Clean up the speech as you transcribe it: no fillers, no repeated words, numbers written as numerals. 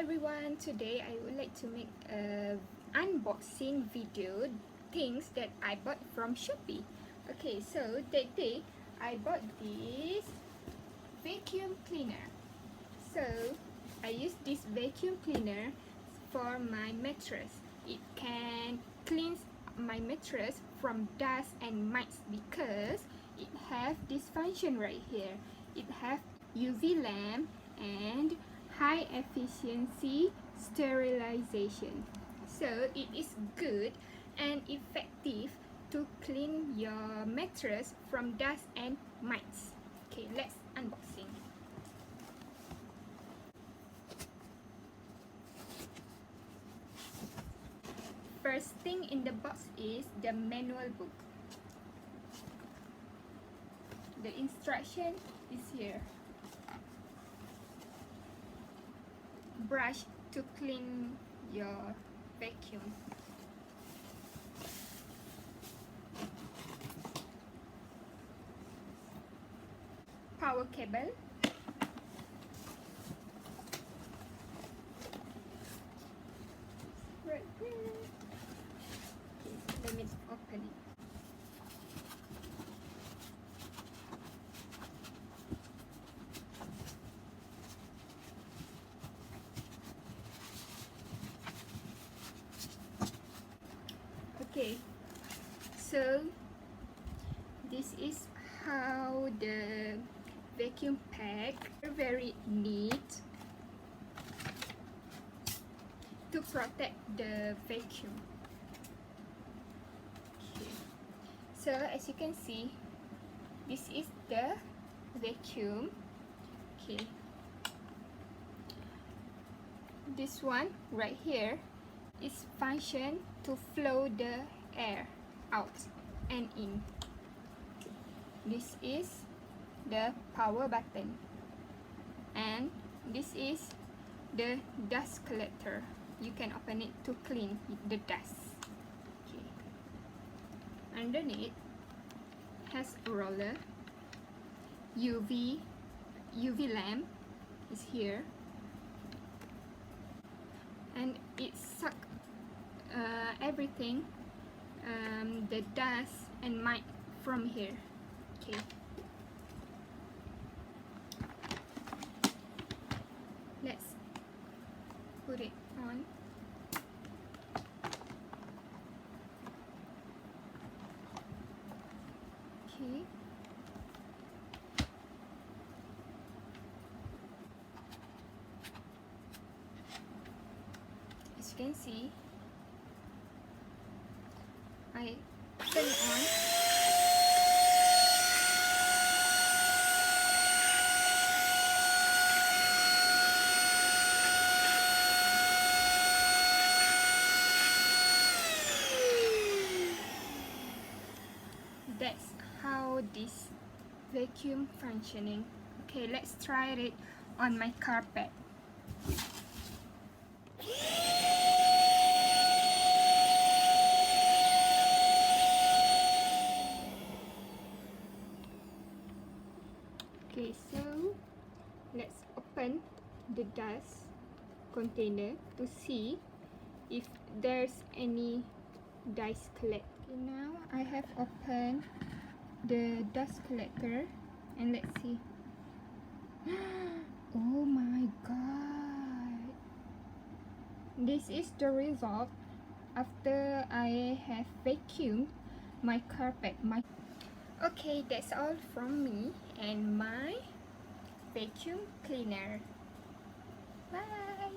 everyone, today I would like to make a unboxing video things that I bought from Shopee. Okay, so that day I bought this vacuum cleaner. So I use this vacuum cleaner for my mattress. It can cleanse my mattress from dust and mites because it have this function right here. It have UV lamp and high efficiency sterilization. So it is good and effective to clean your mattress from dust and mites. Okay, let's unboxing. First thing in the box is the manual book. The instruction is here. Brush to clean your vacuum. Power cable. Right here. Okay, let me open it. Okay, so this is how the vacuum pack, very neat to protect the vacuum. Okay. So as you can see, this is the vacuum. Okay, this one right here is function to flow the air out and in. This is the power button, and this is the dust collector. You can open it to clean the dust. Okay. Underneath has a roller. UV lamp is here, and it sucks everything, the dust and mite from here. Okay. Let's put it on. Okay. As you can see, I turn it on. That's how this vacuum functioning. Okay, let's try it on my carpet. Okay, so let's open the dust container to see if there's any dust collect. Okay, now I have opened the dust collector and let's see. Oh my god, this is the result after I have vacuumed my carpet. Okay, that's all from me and my vacuum cleaner. Bye.